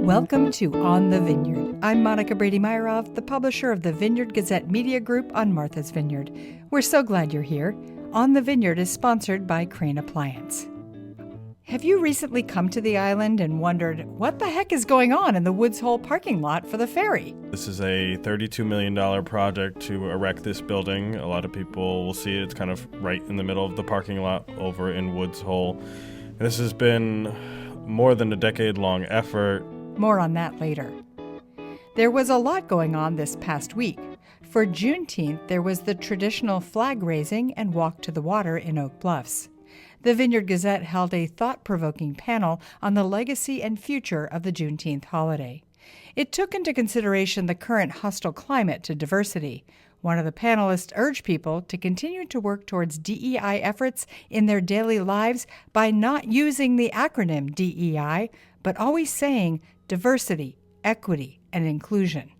Welcome to On the Vineyard. I'm Monica Brady-Meyerhoff, the publisher of the Vineyard Gazette Media Group on Martha's Vineyard. We're so glad you're here. On the Vineyard is sponsored by Crane Appliance. Have you recently come to the island and wondered what the heck is going on in the Woods Hole parking lot for the ferry? This is a $32 million project to erect this building. A lot of people will see it. It's kind of right in the middle of the parking lot over in Woods Hole. And this has been more than a decade-long effort. More on that later. There was a lot going on this past week. For Juneteenth, there was the traditional flag raising and walk to the water in Oak Bluffs. The Vineyard Gazette held a thought-provoking panel on the legacy and future of the Juneteenth holiday. It took into consideration the current hostile climate to diversity. One of the panelists urged people to continue to work towards DEI efforts in their daily lives by not using the acronym DEI, but always saying diversity, equity, and inclusion.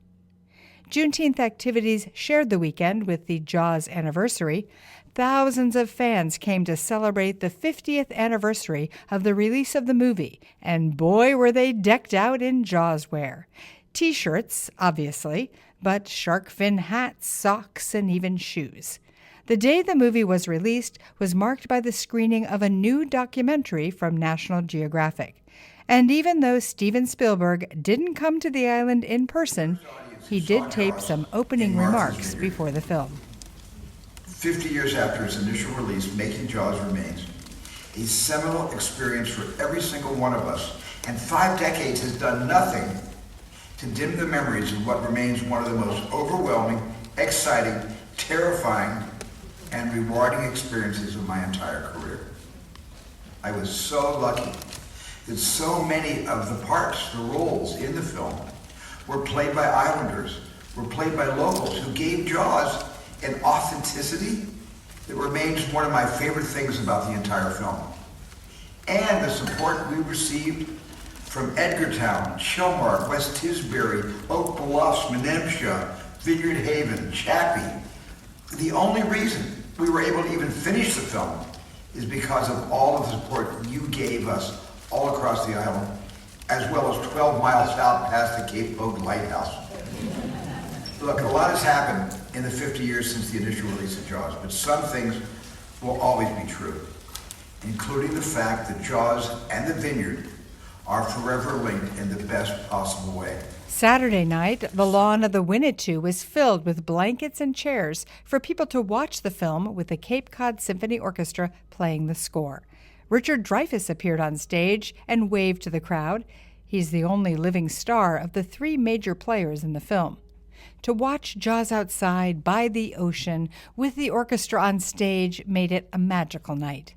Juneteenth activities shared the weekend with the Jaws anniversary. Thousands of fans came to celebrate the 50th anniversary of the release of the movie, and boy, were they decked out in Jaws wear. T-shirts, obviously, but shark fin hats, socks, and even shoes. The day the movie was released was marked by the screening of a new documentary from National Geographic. And even though Steven Spielberg didn't come to the island in person, he did tape some opening remarks before the film. 50 years after its initial release, Making Jaws remains a seminal experience for every single one of us, and 5 decades has done nothing to dim the memories of what remains one of the most overwhelming, exciting, terrifying, and rewarding experiences of my entire career. I was so lucky that so many of the parts, the roles in the film, were played by islanders, were played by locals who gave Jaws an authenticity that remains one of my favorite things about the entire film. And the support we received from Edgartown, Chilmark, West Tisbury, Oak Bluffs, Menemsha, Vineyard Haven, Chappie. The only reason we were able to even finish the film is because of all of the support you gave us all across the island, as well as 12 miles out past the Cape Pogue Lighthouse. Look, a lot has happened in the 50 years since the initial release of Jaws, but some things will always be true, including the fact that Jaws and the Vineyard are forever linked in the best possible way. Saturday night, the lawn of the Winnetou was filled with blankets and chairs for people to watch the film with the Cape Cod Symphony Orchestra playing the score. Richard Dreyfuss appeared on stage and waved to the crowd. He's the only living star of the 3 major players in the film. To watch Jaws outside, by the ocean, with the orchestra on stage made it a magical night.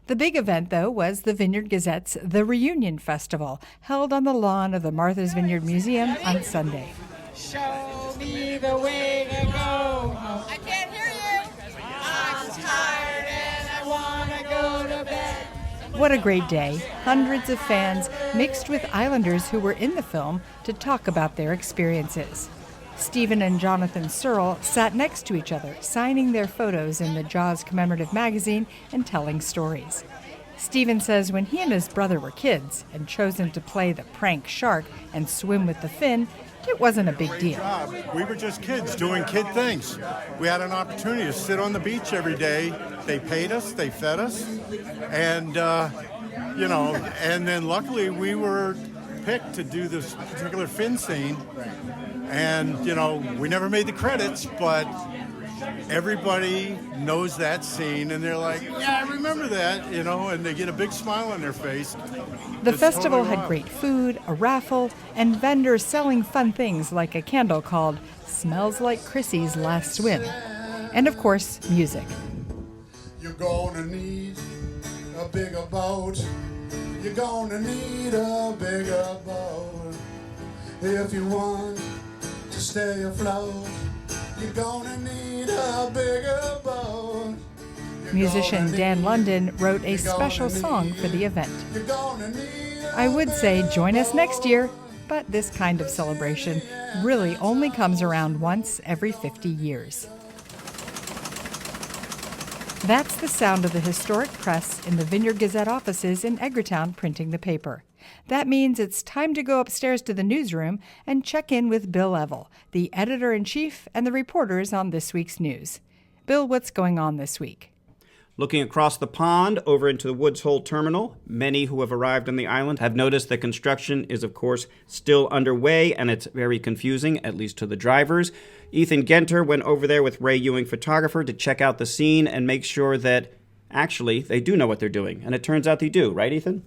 The big event, though, was the Vineyard Gazette's The Reunion Festival, held on the lawn of the Martha's Vineyard Museum on Sunday. Show me the way to go. I can't hear you. I'm tired and I want to go to bed. What a great day. Hundreds of fans mixed with islanders who were in the film to talk about their experiences. Stephen and Jonathan Searle sat next to each other, signing their photos in the Jaws commemorative magazine and telling stories. Stephen says when he and his brother were kids and chosen to play the prank shark and swim with the fin, it wasn't a big deal. We were just kids doing kid things. We had an opportunity to sit on the beach every day. They paid us, they fed us, and and then luckily we were picked to do this particular fin scene. And, we never made the credits, but everybody knows that scene, and they're like, yeah, I remember that, and they get a big smile on their face. The festival had great food, a raffle, and vendors selling fun things like a candle called Smells Like Chrissy's Last Swim. And, of course, music. You're gonna need a bigger boat. You're gonna need a bigger boat. If you want to stay afloat, you're gonna need a bigger boat. Musician Dan London wrote a special song for the event. I would say join us next year, but this kind of celebration really only comes around once every 50 years. That's the sound of the historic press in the Vineyard Gazette offices in Edgartown printing the paper. That means it's time to go upstairs to the newsroom and check in with Bill Evell, the editor-in-chief and the reporters on this week's news. Bill, what's going on this week? Looking across the pond over into the Woods Hole terminal, many who have arrived on the island have noticed that construction is, of course, still underway, and it's very confusing, at least to the drivers. Ethan Genter went over there with Ray Ewing, photographer, to check out the scene and make sure that, actually, they do know what they're doing. And it turns out they do, right, Ethan?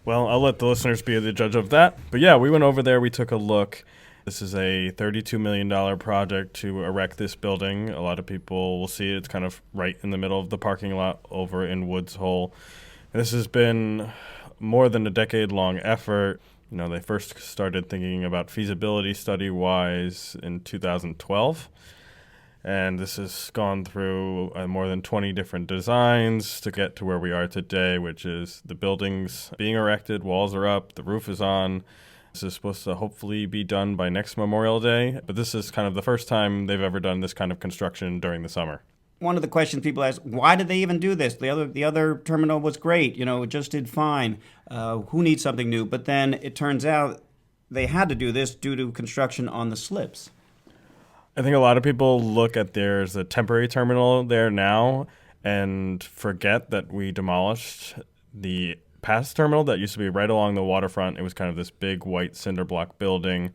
Well, I'll let the listeners be the judge of that. But yeah, we went over there, we took a look. This is a $32 million project to erect this building. A lot of people will see it. It's kind of right in the middle of the parking lot over in Woods Hole. And this has been more than a decade-long effort. You know, they first started thinking about feasibility study-wise in 2012. And this has gone through more than 20 different designs to get to where we are today, which is the building's being erected, walls are up, the roof is on. This is supposed to hopefully be done by next Memorial Day, but this is kind of the first time they've ever done this kind of construction during the summer. One of the questions people ask, why did they even do this? The other terminal was great, it just did fine. Who needs something new? But then it turns out they had to do this due to construction on the slips. I think a lot of people look at there's a temporary terminal there now and forget that we demolished the past terminal that used to be right along the waterfront. It was kind of this big white cinder block building,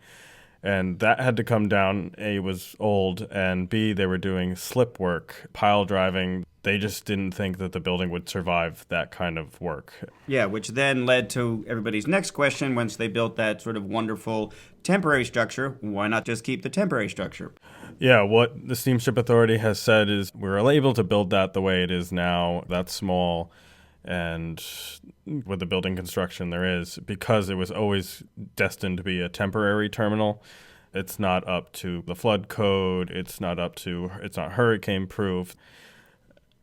and that had to come down. A, it was old, and B, they were doing slip work, pile driving. They just didn't think that the building would survive that kind of work. Yeah, which then led to everybody's next question. Once they built that sort of wonderful temporary structure, why not just keep the temporary structure? Yeah, what the Steamship Authority has said is we're able to build that the way it is now, that small, and with the building construction there is, because it was always destined to be a temporary terminal. It's not up to the flood code. It's not hurricane proof.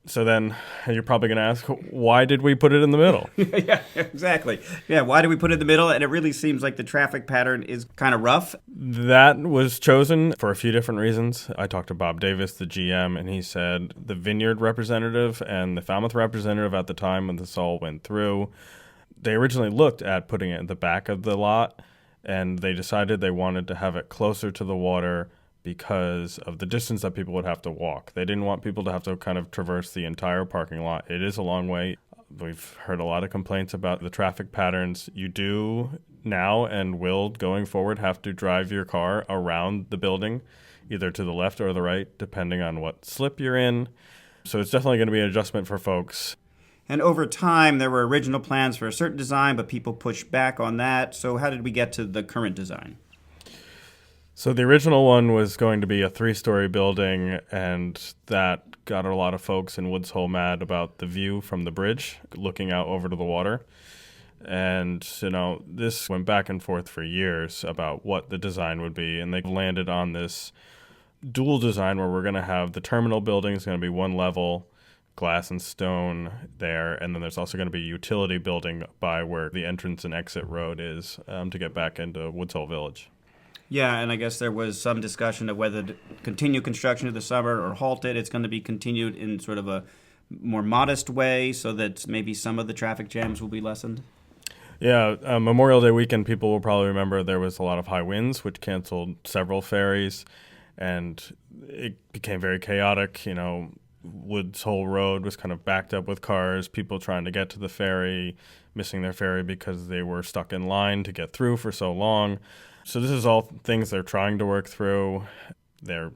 So then you're probably going to ask, why did we put it in the middle? Yeah, exactly. Yeah, why did we put it in the middle? And it really seems like the traffic pattern is kind of rough. That was chosen for a few different reasons. I talked to Bob Davis, the GM, and he said the Vineyard representative and the Falmouth representative at the time when this all went through, they originally looked at putting it in the back of the lot, and they decided they wanted to have it closer to the water because of the distance that people would have to walk. They didn't want people to have to kind of traverse the entire parking lot. It is a long way. We've heard a lot of complaints about the traffic patterns. You do now and will going forward have to drive your car around the building, either to the left or the right, depending on what slip you're in. So it's definitely going to be an adjustment for folks. And over time, there were original plans for a certain design, but people pushed back on that. So how did we get to the current design? So the original one was going to be a 3-story building, and that got a lot of folks in Woods Hole mad about the view from the bridge looking out over to the water. And, this went back and forth for years about what the design would be, and they landed on this dual design where we're going to have the terminal building is going to be one level, glass and stone there, and then there's also going to be a utility building by where the entrance and exit road is to get back into Woods Hole Village. Yeah, and I guess there was some discussion of whether to continue construction of the summer or halt it. It's going to be continued in sort of a more modest way so that maybe some of the traffic jams will be lessened. Yeah, Memorial Day weekend, people will probably remember there was a lot of high winds, which canceled several ferries, and it became very chaotic. Woods Hole Road was kind of backed up with cars, people trying to get to the ferry, missing their ferry because they were stuck in line to get through for so long. So this is all things they're trying to work through. They're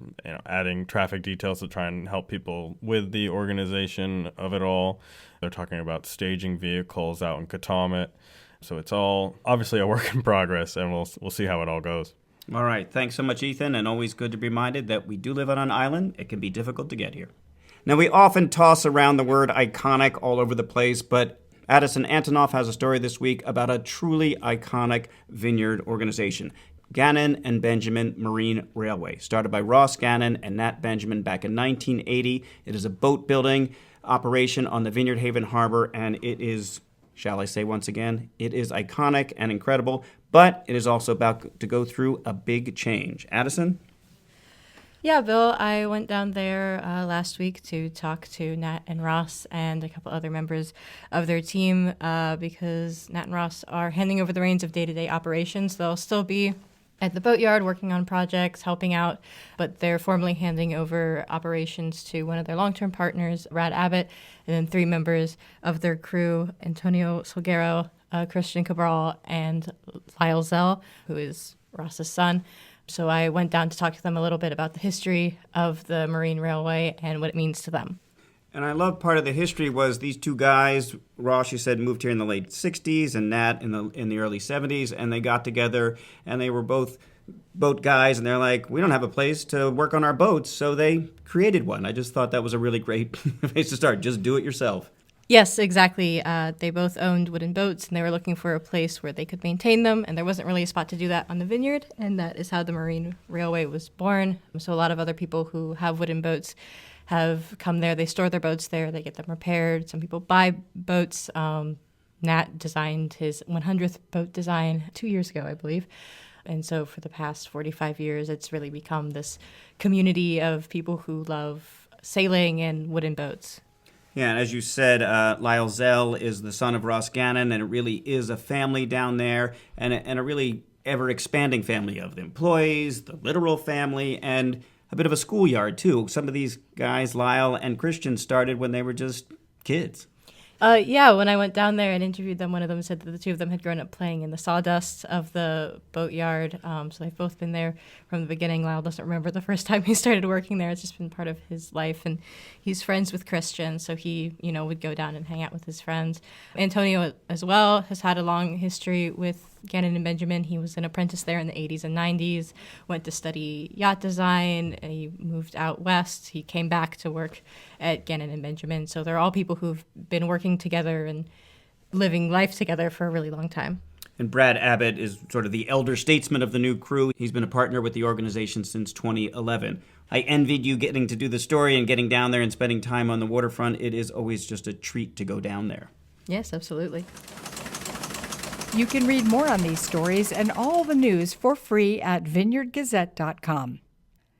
adding traffic details to try and help people with the organization of it all. They're talking about staging vehicles out in Katamet. So it's all obviously a work in progress, and we'll see how it all goes. All right. Thanks so much, Ethan, and always good to be reminded that we do live on an island. It can be difficult to get here. Now, we often toss around the word iconic all over the place, but Addison Antonoff has a story this week about a truly iconic vineyard organization, Gannon and Benjamin Marine Railway, started by Ross Gannon and Nat Benjamin back in 1980. It is a boat building operation on the Vineyard Haven Harbor, and it is, shall I say once again, it is iconic and incredible, but it is also about to go through a big change. Addison? Yeah, Bill, I went down there last week to talk to Nat and Ross and a couple other members of their team because Nat and Ross are handing over the reins of day-to-day operations. They'll still be at the boatyard working on projects, helping out, but they're formally handing over operations to one of their long-term partners, Brad Abbott, and then 3 members of their crew, Antonio Salguero, Christian Cabral, and Lyle Zell, who is Ross's son. So I went down to talk to them a little bit about the history of the Marine Railway and what it means to them. And I love part of the history was these 2 guys, Ross, you said, moved here in the late 60s, and Nat in the early 70s, and they got together, and they were both boat guys, and they're like, we don't have a place to work on our boats, so they created one. I just thought that was a really great place to start. Just do it yourself. Yes, exactly. They both owned wooden boats, and they were looking for a place where they could maintain them, and there wasn't really a spot to do that on the vineyard, and that is how the Marine Railway was born. So a lot of other people who have wooden boats have come there. They store their boats there. They get them repaired. Some people buy boats. Nat designed his 100th boat design 2 years ago, I believe. And so for the past 45 years, it's really become this community of people who love sailing and wooden boats. Yeah, and as you said, Lyle Zell is the son of Ross Gannon, and it really is a family down there, and a really ever-expanding family of the employees, the literal family, and a bit of a schoolyard, too. Some of these guys, Lyle and Christian, started when they were just kids. Yeah, when I went down there and interviewed them, one of them said that the 2 of them had grown up playing in the sawdust of the boatyard. So they've both been there from the beginning. Lyle doesn't remember the first time he started working there. It's just been part of his life. And he's friends with Christian, so he, would go down and hang out with his friends. Antonio, as well, has had a long history with Gannon and Benjamin. He was an apprentice there in the 80s and 90s, went to study yacht design, and he moved out west. He came back to work at Gannon and Benjamin. So they're all people who've been working together and living life together for a really long time. And Brad Abbott is sort of the elder statesman of the new crew. He's been a partner with the organization since 2011. I envied you getting to do the story and getting down there and spending time on the waterfront. It is always just a treat to go down there. Yes, absolutely. You can read more on these stories and all the news for free at vineyardgazette.com.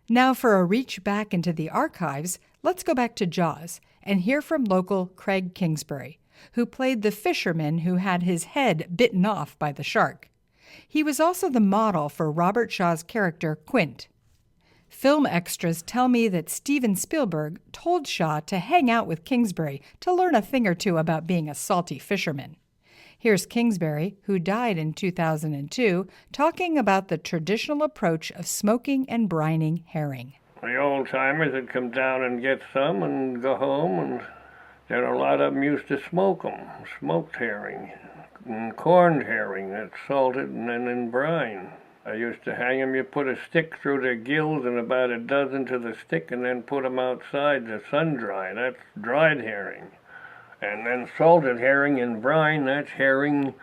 Now for a reach back into the archives, let's go back to Jaws and hear from local Craig Kingsbury, who played the fisherman who had his head bitten off by the shark. He was also the model for Robert Shaw's character Quint. Film extras tell me that Steven Spielberg told Shaw to hang out with Kingsbury to learn a thing or two about being a salty fisherman. Here's Kingsbury, who died in 2002, talking about the traditional approach of smoking and brining herring. The old-timers would come down and get some and go home, and then a lot of them used to smoke them, smoked herring, and corned herring that's salted and then in brine. I used to hang them. You put a stick through their gills and about a dozen to the stick and then put them outside to sun-dry. That's dried herring. And then salted herring in brine, that's herring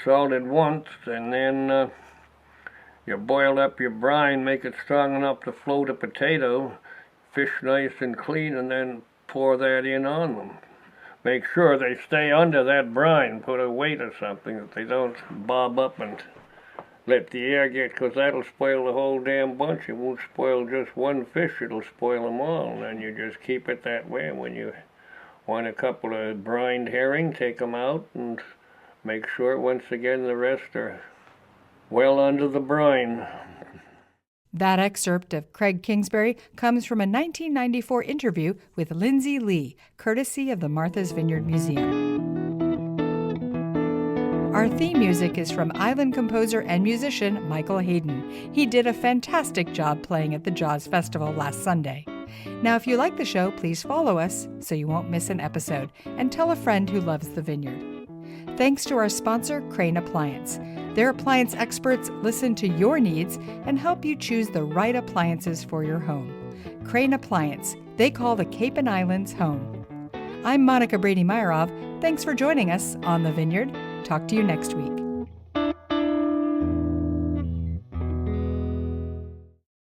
salted once, and then you boil up your brine, make it strong enough to float a potato, fish nice and clean, and then pour that in on them. Make sure they stay under that brine, put a weight or something, that they don't bob up and let the air get, because that'll spoil the whole damn bunch. It won't spoil just one fish, it'll spoil them all, and then you just keep it that way. And when you want a couple of brined herring, take them out and make sure once again the rest are well under the brine. That excerpt of Craig Kingsbury comes from a 1994 interview with Lindsay Lee, courtesy of the Martha's Vineyard Museum. Our theme music is from island composer and musician Michael Hayden. He did a fantastic job playing at the Jaws Festival last Sunday. Now, if you like the show, please follow us so you won't miss an episode, and tell a friend who loves the vineyard. Thanks to our sponsor, Crane Appliance. Their appliance experts listen to your needs and help you choose the right appliances for your home. Crane Appliance. They call the Cape and Islands home. I'm Monica Brady-Meyerov. Thanks for joining us on The Vineyard. Talk to you next week.